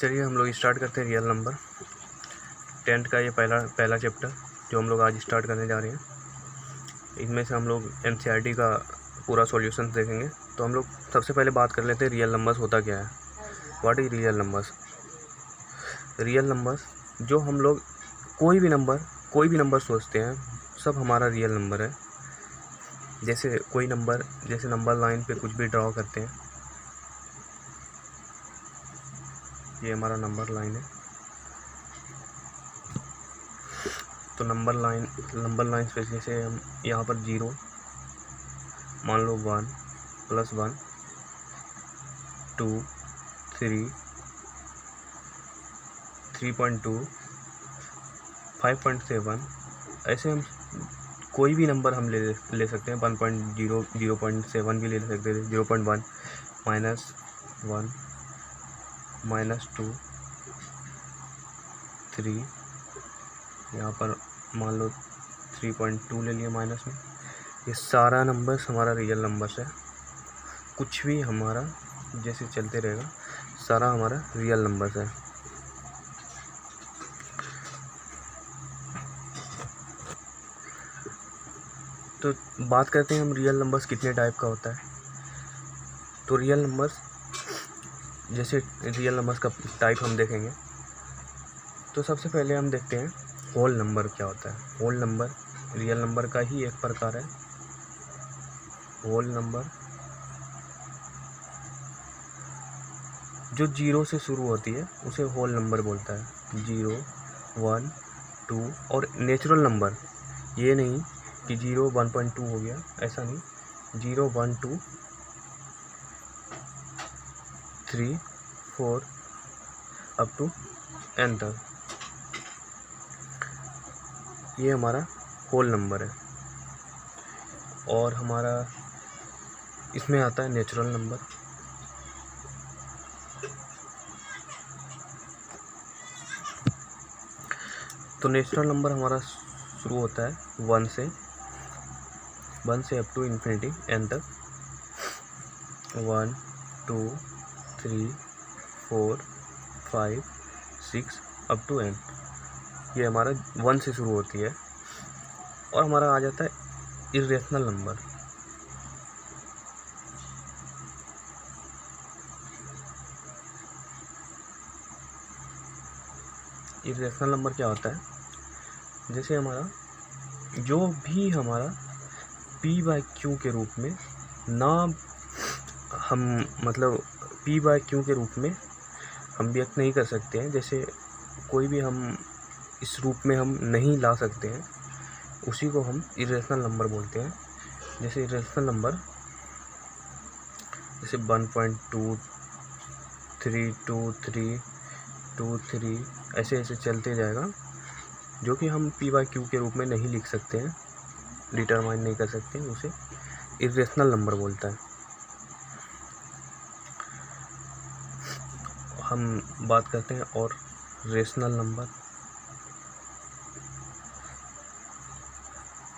चलिए हम लोग स्टार्ट करते हैं रियल नंबर 10th का ये पहला चैप्टर जो हम लोग आज स्टार्ट करने जा रहे हैं। इनमें से हम लोग एनसीईआरटी का पूरा सॉल्यूशन देखेंगे। तो हम लोग सबसे पहले बात कर लेते हैं रियल नंबर्स होता क्या है, what is real numbers. Real numbers जो हम लोग कोई भी नंबर सोचते हैं सब हमारा रियल नंबर है। जैसे कोई नंबर, जैसे नंबर लाइन पे कुछ भी ड्रॉ करते हैं, ये हमारा नंबर लाइन है। तो नंबर लाइन पे जैसे हम यहाँ पर 0 मान लो 1 + 1 2 3 3.2 5.7 ऐसे हम कोई भी नंबर हम ले सकते हैं। 1.0 0.7 भी ले सकते हैं, 0.1 -1 -2 3 यहाँ पर मान लो 3.2 ले लिए माइनस में। ये सारा नंबर्स हमारा रियल नंबर्स है। कुछ भी हमारा जैसे चलते रहेगा, सारा हमारा रियल नंबर्स है। तो बात करते हैं हम रियल नंबर्स कितने टाइप का होता है। तो रियल नंबर्स का टाइप हम देखेंगे। तो सबसे पहले हम देखते हैं होल नंबर क्या होता है। होल नंबर रियल नंबर का ही एक प्रकार है। होल नंबर जो 0 से शुरू होती है उसे होल नंबर बोलता है। 0 1 2 और नेचुरल नंबर ये नहीं कि 0 1.2 हो गया, ऐसा नहीं। 0 1 2 3 4 अप टू n तक, ये हमारा होल नंबर है। और हमारा इसमें आता है नेचुरल नंबर। तो नेचुरल नंबर हमारा शुरू होता है 1 से अप टू इन्फिनिटी n तक। 1 2 3 4 5 6 अप टू n, ये हमारा 1 से शुरू होती है। और हमारा आ जाता है इर्रेशनल नंबर। इर्रेशनल नंबर क्या होता है, जैसे हमारा जो भी हमारा p/q के रूप में ना हम मतलब p/q के रूप में हम व्यक्त नहीं कर सकते हैं। जैसे कोई भी हम इस रूप में हम नहीं ला सकते हैं, उसी को हम इर्रेशनल नंबर बोलते हैं। जैसे इर्रेशनल नंबर जैसे 1.2 3 2 3 2 3 ऐसे चलते जाएगा, जो कि हम p/q के रूप में नहीं लिख सकते हैं, डिटरमाइन नहीं कर सकते हैं, उसे इर्रेशनल नंबर बोलता है। हम बात करते हैं और रेशनल नंबर,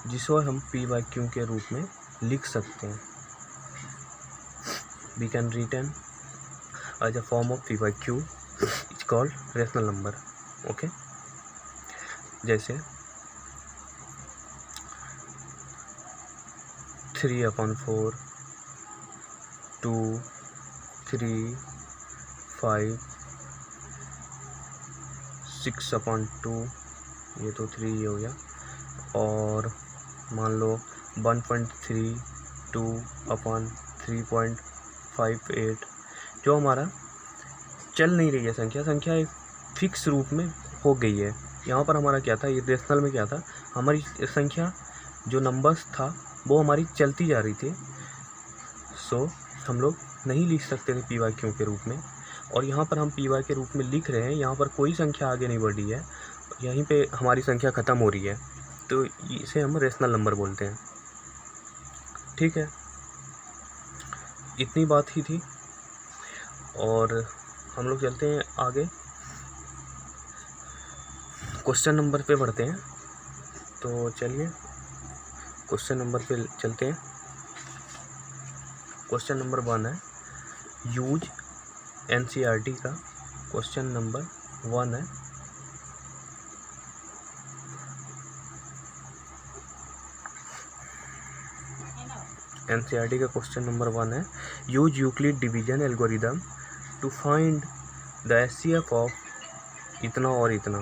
जिसको हम p/q के रूप में लिख सकते हैं। we can written as a form of p/q, it's called rational number. okay, जैसे 3/4 2 3 5 6/2, ये तो 3 हो गया। और मान लो 1.32/3.58, जो हमारा चल नहीं रही है संख्या एक फिक्स रूप में हो गई है। यहाँ पर हमारा क्या था, इर्रेशनल में क्या था, हमारी संख्या जो नंबर्स था वो हमारी चलती जा रही थी। सो हम लोग नहीं लिख सकते थे p/q के रूप में। और यहाँ पर हम p/q के रूप में लिख रहे हैं, यहाँ पर कोई संख्या आगे नहीं बढ़ी है, यहीं पे हमारी संख्या ख़त्म हो रही है, तो इसे हम रेशनल नंबर बोलते हैं। ठीक है, इतनी बात ही थी और हम लोग चलते हैं आगे, क्वेश्चन नंबर पे बढ़ते हैं। तो चलिए क्वेश्चन नंबर पे चलते हैं। क्वेश्चन नंबर 1 है, यूज एनसीईआरटी का क्वेश्चन नंबर 1 है, एनसीईआरटी का क्वेश्चन नंबर 1 है, use Euclid division algorithm to find the HCF of इतना और इतना।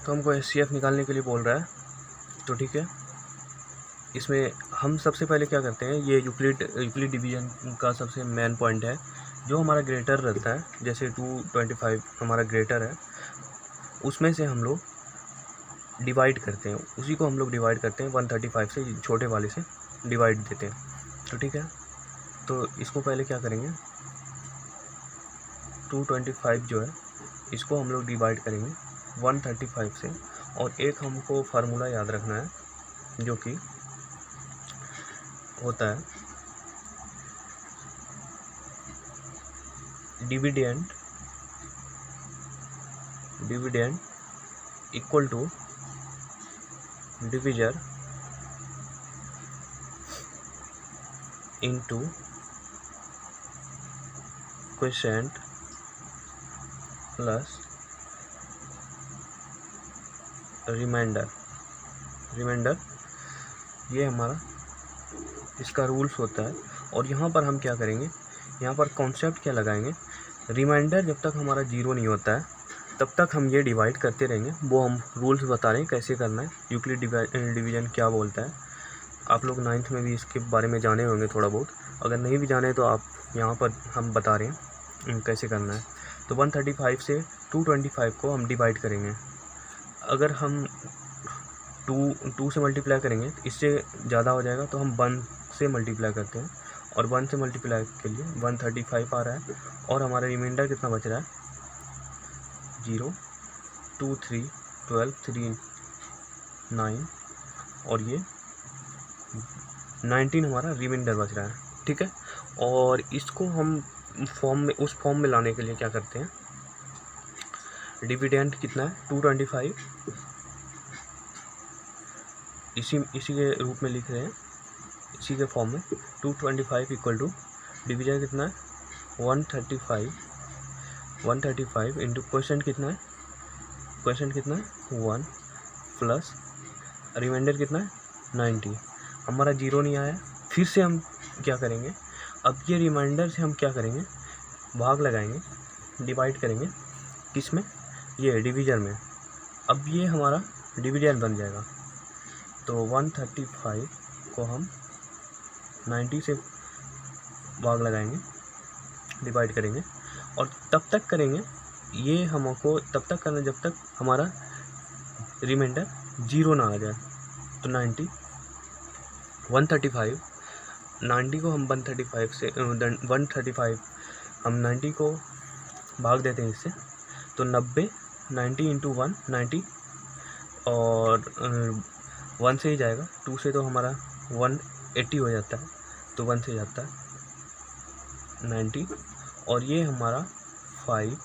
तो हमको एचसीएफ निकालने के लिए बोल रहा है, तो ठीक है, इसमें हम सबसे पहले क्या करते हैं, ये यूक्लिड डिवीजन का सबसे मेन पॉइंट है, जो हमारा ग्रेटर रहता है, जैसे 225 हमारा ग्रेटर है, उसमें से हम लोग डिवाइड करते हैं, उसी को हम लोग डिवाइड करते हैं 135 से, छोटे वाले से डिवाइड देते हैं। तो ठीक है, तो इसको पहले क्या करेंगे, 225 जो है इसको हम लोग डिवाइड करेंगे 135 से, और एक हमको फार्मूला याद रखना है जो कि होता है dividend equal to divisor into quotient plus remainder. ये हमारा इसका रूल्स होता है। और यहाँ पर हम क्या करेंगे, यहाँ पर कॉन्सेप्ट क्या लगाएंगे, रिमाइंडर जब तक हमारा 0 नहीं होता है तब तक हम ये डिवाइड करते रहेंगे। वो हम रूल्स बता रहे हैं कैसे करना है, यूक्लिड डिवीजन क्या बोलता है। आप लोग 9th में भी इसके बारे में जाने होंगे थोड़ा बहुत, अगर नहीं भी जाने तो आप यहाँ पर हम बता रहे हैं कैसे करना है। तो 135 से 225 को हम डिवाइड करेंगे। अगर हम 2 से मल्टीप्लाई करेंगे तो इससे ज़्यादा हो जाएगा, तो हम 1 से मल्टीप्लाई करते हैं, और 1 से मल्टीप्लाई के लिए 135 आ रहा है, और हमारा रिमाइंडर कितना बच रहा है 0, 2, 3, 12, 3, 9, और ये 19 हमारा रिमाइंडर बच रहा है। ठीक है, और इसको हम उस फॉर्म में लाने के लिए क्या करते हैं, डिविडेंड कितना है 225, इसी के रूप में लिख रहे हैं, इसी के फॉर्म में 225 इक्वल टू डिवीजन कितना है 135 इंटू क्वेश्चन कितना है 1 प्लस रिमाइंडर कितना है 90। हमारा 0 नहीं आया, फिर से हम क्या करेंगे, अब ये रिमाइंडर से हम क्या करेंगे, भाग लगाएंगे, डिवाइड करेंगे, किस में, ये डिवीजन में। अब ये हमारा डिवीजन बन जाएगा, तो 135 को हम 90 से भाग लगाएंगे, डिवाइड करेंगे, और तब तक करेंगे, ये हमको तब तक करना जब तक हमारा रिमाइंडर 0 ना आ जाए। तो 90 को हम 135 से 135 हम 90 को भाग देते हैं इससे, तो 90 इंटू 1 90, और 1 से ही जाएगा, 2 से तो हमारा 180 हो जाता है, तो 1 से जाता है 90, और ये हमारा 5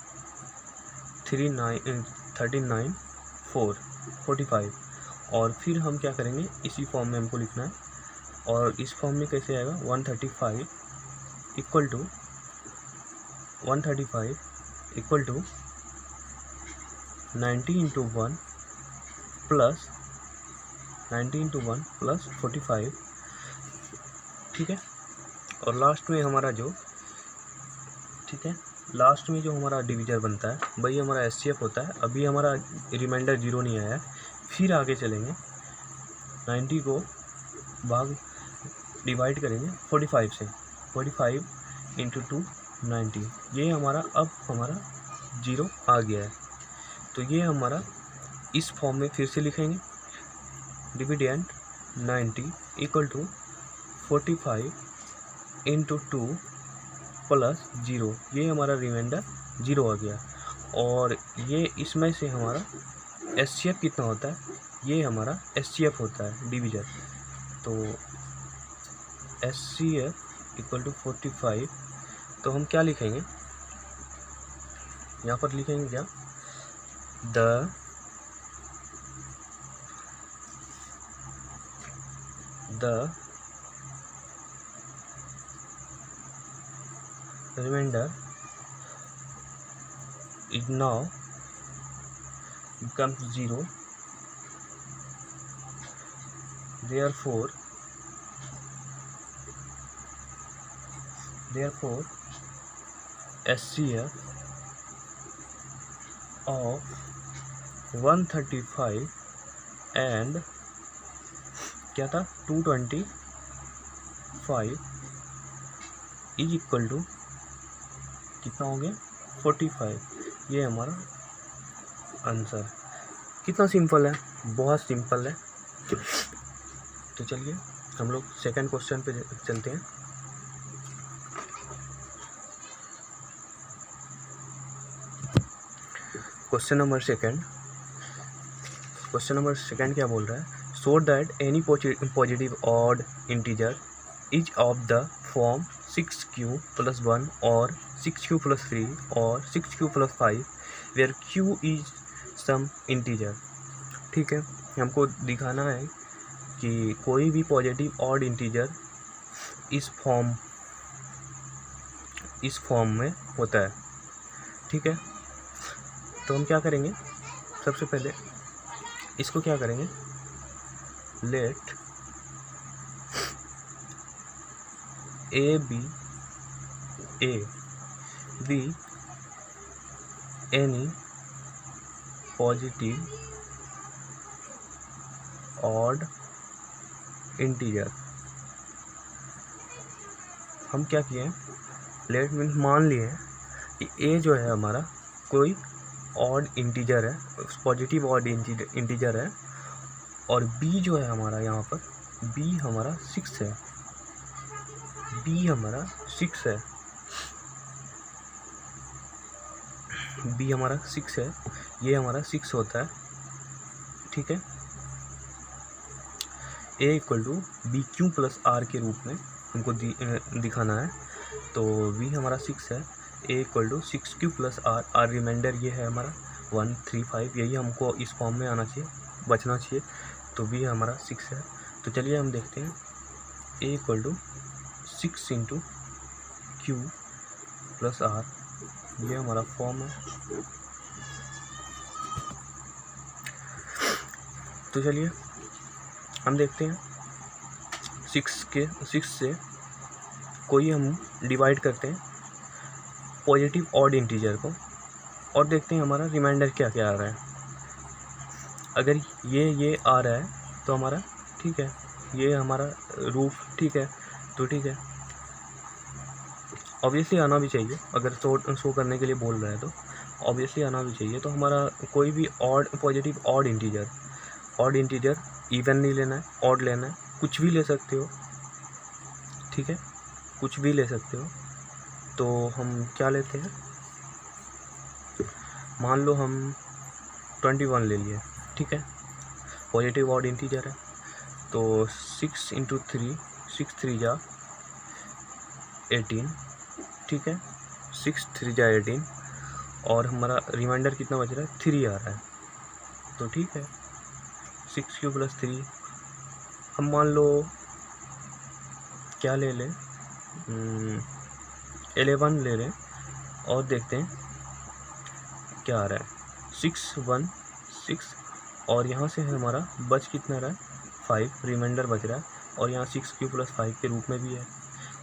39 4 45, और फिर हम क्या करेंगे, इसी फॉर्म में हमको लिखना है, और इस फॉर्म में कैसे आएगा 135 इक्वल टू 90 इंटू 1 प्लस 45। ठीक है, और लास्ट में हमारा जो हमारा डिवीजर बनता है वही हमारा एचसीएफ होता है। अभी हमारा रिमाइंडर 0 नहीं आया है, फिर आगे चलेंगे, 90 को भाग डिवाइड करेंगे 45 से, 45 इंटू 2 90, ये हमारा अब हमारा 0 आ गया है। तो ये हमारा इस फॉर्म में फिर से लिखेंगे, dividend 90 equal to 45 into 2 plus 0, ये हमारा रिमाइंडर 0 आ गया। और ये इसमें से हमारा एचसीएफ कितना होता है, ये हमारा एचसीएफ होता है डिवीजर। तो एचसीएफ इक्वल टू 45, तो हम क्या लिखेंगे, यहाँ पर लिखेंगे क्या, the remainder is now becomes 0, therefore SCF of 135 and क्या था 225 इज इक्वल टू कितना हो गया 45। ये हमारा आंसर। कितना सिंपल है, बहुत सिंपल है। तो चलिए हम लोग सेकंड क्वेश्चन पे चलते हैं। क्वेश्चन नंबर सेकंड क्या बोल रहा है, show that any positive odd integer is of the form 6q + 1 और 6q + 3 और 6q + 5 where q is some integer. ठीक है, हमको दिखाना है कि कोई भी पॉजिटिव ऑड इंटीजर इस फॉर्म में होता है। ठीक है, तो हम क्या करेंगे, सबसे पहले इसको क्या करेंगे, let a be any positive odd integer. हम क्या किए हैं, लेट मीन्स मान लिए हैं कि ए जो है हमारा कोई ऑड इंटीजर है, पॉजिटिव ऑड इंटीजर है, और बी जो है हमारा यहाँ पर बी हमारा 6 है, बी हमारा 6 है, बी हमारा 6 है, ये हमारा 6 होता है। ठीक है, a equal to b q plus r के रूप में हमको दिखाना है। तो बी हमारा 6 है, a equal to 6q + r remainder ये है हमारा 135, यही हमको इस फॉर्म में आना चाहिए, बचना चाहिए। तो बी हमारा 6 है। तो चलिए हम देखते हैं, ए इक्वल टू 6 × q + आर, ये हमारा फॉर्म है। तो चलिए हम देखते हैं, 6 से कोई हम डिवाइड करते हैं पॉजिटिव ऑड इंटीजर को और देखते हैं हमारा रिमाइंडर क्या क्या आ रहा है। अगर ये आ रहा है तो हमारा ठीक है, ये हमारा रूफ ठीक है, तो ठीक है, ऑब्वियसली आना भी चाहिए। अगर शो करने के लिए बोल रहा है तो ऑब्वियसली आना भी चाहिए। तो हमारा कोई भी पॉजिटिव ऑड इंटीजर इवन नहीं लेना है, ऑड लेना है, कुछ भी ले सकते हो। ठीक है, कुछ भी ले सकते हो। तो हम क्या लेते हैं, मान लो हम 21 ले लिए। ठीक है, पॉजिटिव ऑड इंटीजर है, तो 6 × 3, 6 3 जा 18। ठीक है, 6 3 जा 18, और हमारा रिमाइंडर कितना बच रहा है, 3 आ रहा है। तो ठीक है, 6q + 3 हम मान लो क्या ले लें, 11 ले लें और देखते हैं क्या आ रहा है। 6 1 6 और यहाँ से हमारा बच कितना रहा है, 5 रिमाइंडर बच रहा है, और यहाँ 6q + 5 के रूप में भी है,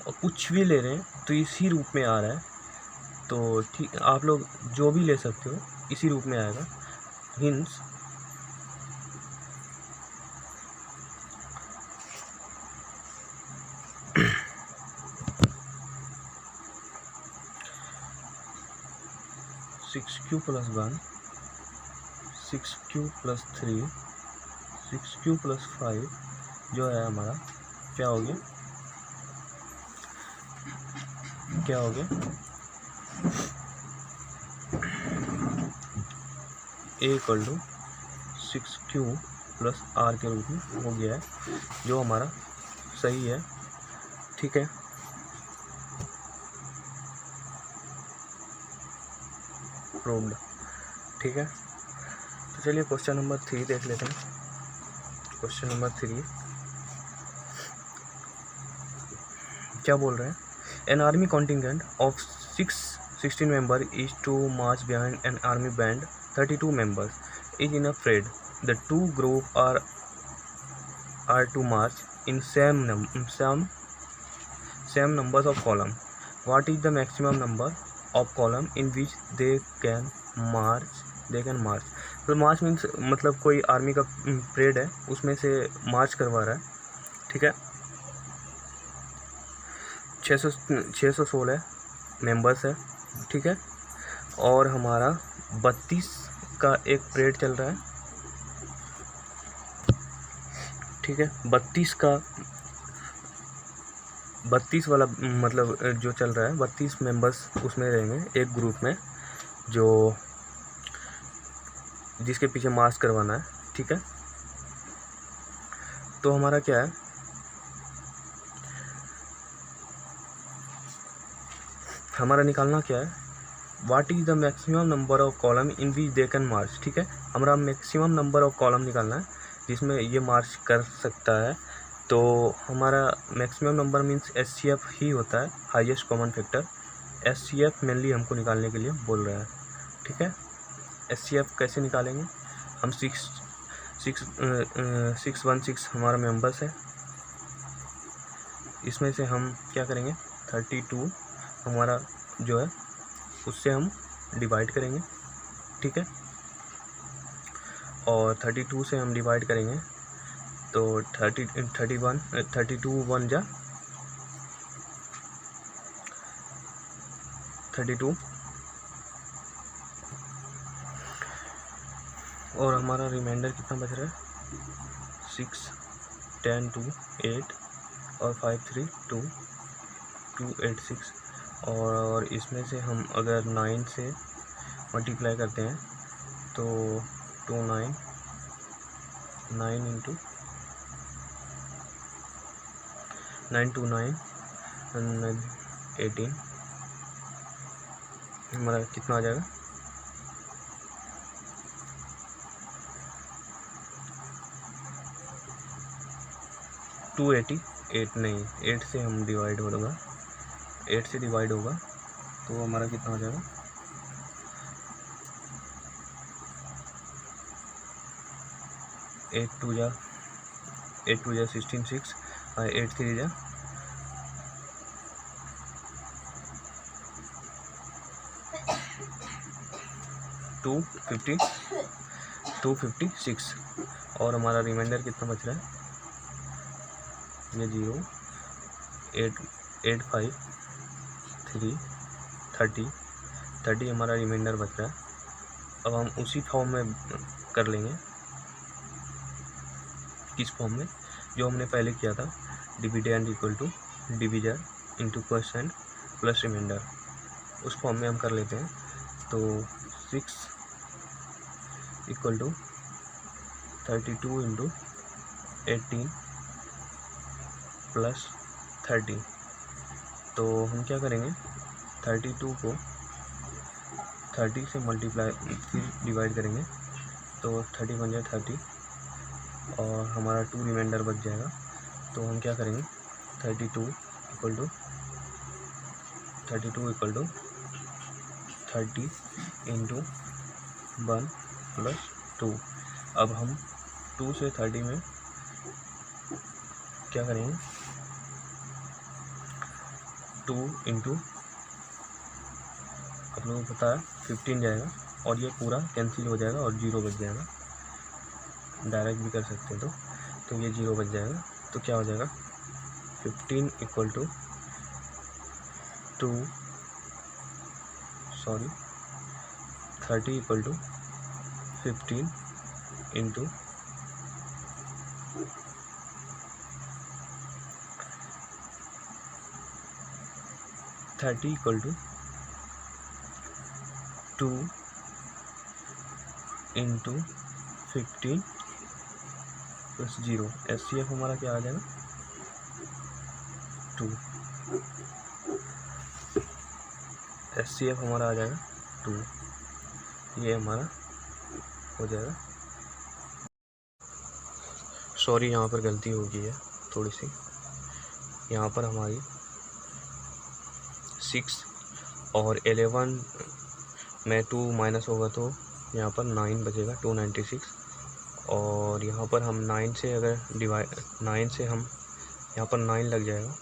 और कुछ भी ले रहे हैं तो इसी रूप में आ रहा है। तो ठीक, आप लोग जो भी ले सकते हो इसी रूप में आएगा। हिंस 6q + 1, 6q + 3, 6q + 5 जो है हमारा क्या हो गया, ए इक्वल टू 6q + आर के रूप में हो गया है, जो हमारा सही है। ठीक है, प्रूव्ड। ठीक है, तो चलिए क्वेश्चन नंबर 3 देख लेते हैं। क्वेश्चन नंबर 3 क्या बोल रहे हैं, an army contingent of 16 member is to march behind an army band 32 members is in a parade. The two group are to march in same numbers of column. What is the maximum number of column in which they can march? तो मार्च means मतलब कोई army का parade है, उसमें से मार्च करवा रहा है, ठीक है। 616 मेंबर्स है, ठीक है। और हमारा 32 का एक परेड चल रहा है, ठीक है। 32 वाला मतलब जो चल रहा है, 32 मेंबर्स उसमें रहेंगे एक ग्रुप में, जो जिसके पीछे मार्च करवाना है, ठीक है। तो हमारा क्या है, हमारा निकालना क्या है, what is the maximum number of column in which they can march, ठीक है। हमारा मैक्सिमम नंबर ऑफ कॉलम निकालना है जिसमें ये मार्च कर सकता है। तो हमारा मैक्सिमम नंबर मीन्स HCF ही होता है, highest common factor. HCF mainly हमको निकालने के लिए बोल रहा है, ठीक है। HCF कैसे निकालेंगे हम, 616 हमारा मेंबर्स है, इसमें से हम क्या करेंगे, 32 हमारा जो है उससे हम डिवाइड करेंगे, ठीक है। और 32 से हम डिवाइड करेंगे तो 32 1 जा 32, और हमारा रिमाइंडर कितना बच रहा है, 6 10 2 8 और 5 3 2 2 8 6। और इसमें से हम अगर 9 से मल्टीप्लाई करते हैं तो 2 9 9 इंटू 9 2 9 18, हमारा कितना आ जाएगा, 288 नहीं, 8 से हम डिवाइड होगा, 8 से डिवाइड होगा तो हमारा कितना हो जाएगा, 8 2 जा 16 6 और 8 3 जा 256। और हमारा रिमाइंडर कितना बच रहा है, ये 0 8 8 5 3 30 हमारा रिमाइंडर बच रहा है। अब हम उसी फॉर्म में कर लेंगे, किस फॉर्म में, जो हमने पहले किया था, dividend equal to divisor into percent plus remainder, उस फॉर्म में हम कर लेते हैं। तो 6 इक्वल टू 32 इंटू 18 प्लस 30। तो हम क्या करेंगे, 32 को 30 से मल्टीप्लाई फिर डिवाइड करेंगे तो 30 बन जाए 30 और हमारा 2 रिमाइंडर बच जाएगा। तो हम क्या करेंगे, 32 इक्वल टू 30 इंटू 1 प्लस 2। अब हम 2 से 30 में क्या करेंगे, 2 इंटू आप लोगों को पता है 15 जाएगा और ये पूरा कैंसिल हो जाएगा और 0 बच जाएगा, डायरेक्ट भी कर सकते हैं। तो ये 0 बच जाएगा। तो क्या हो जाएगा, 15 equal to 30 equal to 15 into 30 equal to 2 into 15 plus 0। HCF हमारा क्या आ जाएगा, 2। HCF हमारा आ जाएगा 2, ये हमारा हो जाएगा। सॉरी, यहाँ पर गलती हो गई है थोड़ी सी, यहाँ पर हमारी 6 और 11 में 2 माइनस होगा तो यहाँ पर 9 बचेगा, 296। और यहाँ पर हम 9 से अगर डिवाइड 9 से हम यहाँ पर 9 लग जाएगा,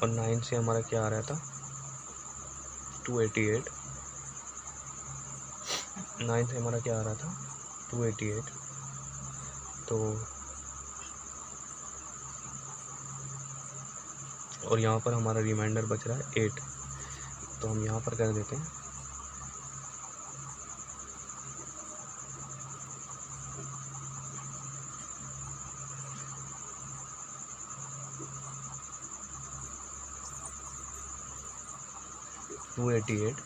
और 9 से हमारा क्या आ रहा था 288। 9 से हमारा क्या आ रहा था 288। तो और यहाँ पर हमारा रिमाइंडर बच रहा है 8, तो हम यहाँ पर कर देते हैं 288,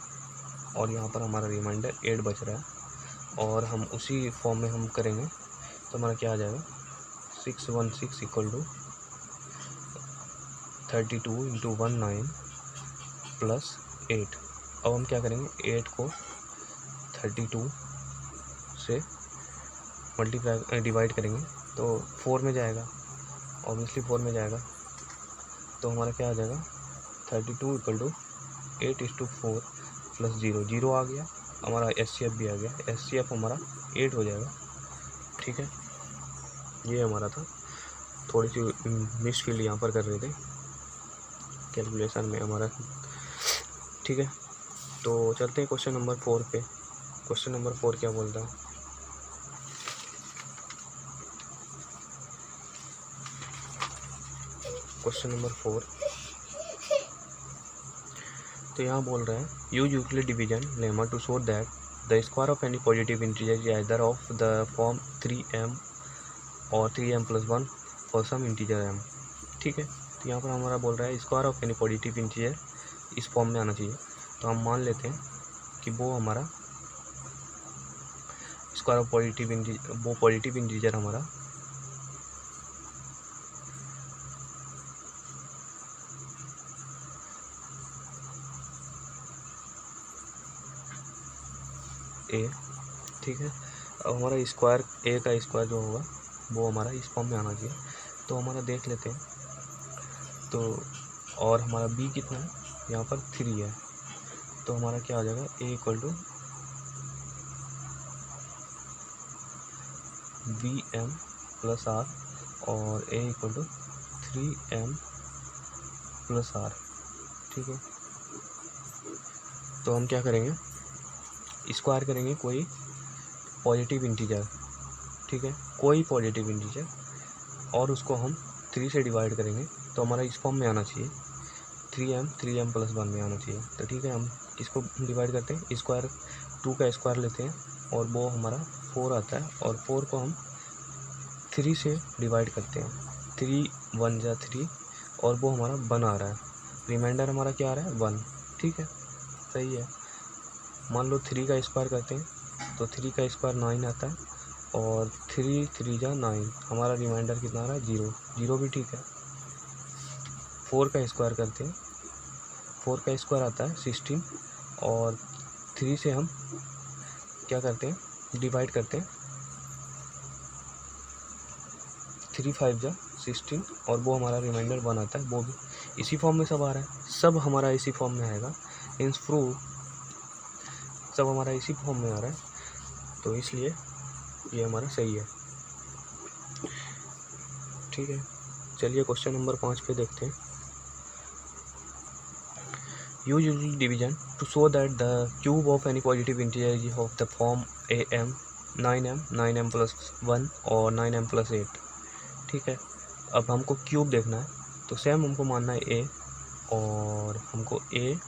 और यहाँ पर हमारा रिमाइंडर 8 बच रहा है। और हम उसी फॉर्म में हम करेंगे तो हमारा क्या आ जाएगा 616 इक्वल टू 32 इंटू 19 प्लस 8। अब हम क्या करेंगे 8 को 32 से मल्टीप्लाई डिवाइड करेंगे तो 4 में जाएगा, ऑब्वियसली 4 में जाएगा। तो हमारा क्या आ जाएगा 32 इक्वल टू 8:4 प्लस 0 आ गया, हमारा SCF भी आ गया। SCF हमारा 8 हो जाएगा। ठीक है, ये हमारा था। थोड़ी सी मिसफील्ड यहाँ पर कर रहे थे कैलकुलेशन में हमारा। ठीक है, तो चलते हैं क्वेश्चन नंबर 4 पे। क्वेश्चन नंबर 4 क्या बोलता है? क्वेश्चन नंबर 4 तो यहाँ बोल रहा है use Euclid division lemma to show that the square of any positive integer is either of the form 3m और 3m + 1 for some integer m। ठीक है, तो यहाँ पर हमारा बोल रहा है square of any positive integer इस फॉर्म में आना चाहिए। तो हम मान लेते हैं कि वो हमारा स्क्वायर ऑफ पॉजिटिव इंटीजर हमारा a। ठीक है, अब हमारा स्क्वायर a का स्क्वायर जो होगा वो हमारा इस फॉर्म में आना चाहिए। तो हमारा देख लेते हैं। तो और हमारा b कितना है, यहाँ पर 3 है। तो हमारा क्या आ जाएगा a equal to bm plus r और a equal to 3m plus r। ठीक है, तो हम क्या करेंगे स्क्वायर करेंगे कोई पॉजिटिव इंटीजर। ठीक है, कोई पॉजिटिव इंटीजर, और उसको हम 3 से डिवाइड करेंगे तो हमारा इस फॉर्म में आना चाहिए 3m + 1 में आना चाहिए। तो ठीक है, हम किसको डिवाइड करते हैं स्क्वायर 2 का स्क्वायर लेते हैं और वो हमारा 4 आता है, और 4 को हम 3 से डिवाइड करते हैं। 3 1 जा 3 और वो हमारा 1 आ रहा है। रिमाइंडर हमारा क्या आ रहा है 1। ठीक है, सही है। मान लो 3 का स्क्वायर करते हैं तो 3 का स्क्वायर 9 आता है, और 3 3 जा 9, हमारा रिमाइंडर कितना आ रहा है 0 भी ठीक है। 4 का स्क्वायर करते हैं, 4 का स्क्वायर आता है 16, और 3 से हम क्या करते हैं डिवाइड करते हैं। 3 5 जा 16 और वो हमारा रिमाइंडर 1 आता है। वो भी इसी फॉर्म में सब आ रहा है, सब हमारा इसी फॉर्म में आएगा। मीन्स प्रूव सब हमारा इसी फॉर्म में आ रहा है, तो इसलिए ये हमारा सही है। ठीक है, चलिए क्वेश्चन नंबर 5 पे देखते हैं। Use Euclid division to show that the cube of any positive integer is of the form am 9m + 1 और 9m + 8। ठीक है, अब हमको क्यूब देखना है तो सेम हमको मानना है a, और हमको a,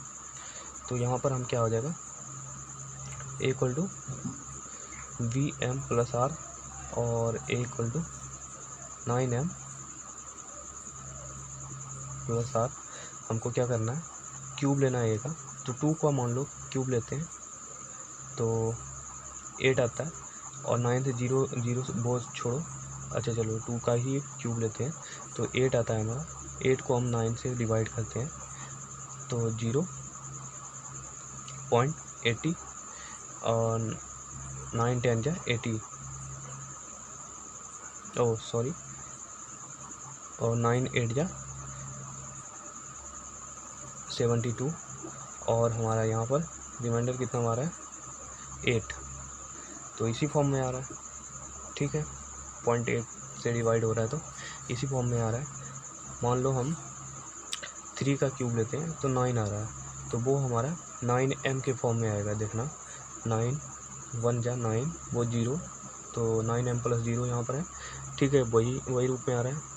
तो यहाँ पर हम क्या हो जाएगा a equal to bm + r और a equal to 9m + r। हमको क्या करना है क्यूब लेना है a का, तो 2 का मान लो क्यूब लेते हैं तो 8 आता है, और 9 से 0 बहुत छोड़ो, अच्छा चलो 2 का ही क्यूब लेते हैं तो 8 आता है हमारा। 8 को हम 9 से डिवाइड करते हैं तो 0.80 और 9 10 जा 80, ओह सॉरी, और 9 8 जा 72 और हमारा यहाँ पर रिमाइंडर कितना आ रहा है 8, तो इसी फॉर्म में आ रहा है, ठीक है। 0.8 से डिवाइड हो रहा है तो इसी फॉर्म में आ रहा है। मान लो हम 3 का क्यूब लेते हैं तो 9 आ रहा है, तो वो हमारा 9m के फॉर्म में आएगा। देखना 9 1 जा 9 वो 0, तो 9m + 0 यहाँ पर है, ठीक है। वही रूप में आ रहा है।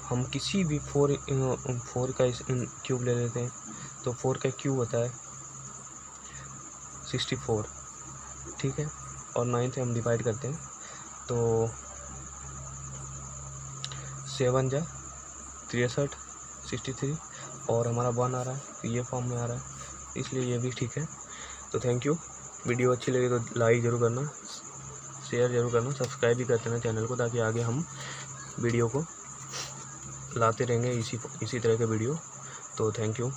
हम किसी भी 4 का क्यूब ले लेते हैं तो 4 का क्यूब होता है 64, ठीक है। और 9 से हम डिवाइड करते हैं तो 7 जा 63 63 और हमारा 1 आ रहा है, तो ये फॉर्म में आ रहा है, इसलिए ये भी ठीक है। तो थैंक यू। वीडियो अच्छी लगे तो लाइक ज़रूर करना, शेयर ज़रूर करना, सब्सक्राइब भी करते रहना चैनल को, ताकि आगे हम वीडियो को लाते रहेंगे इसी तरह के वीडियो। तो थैंक यू।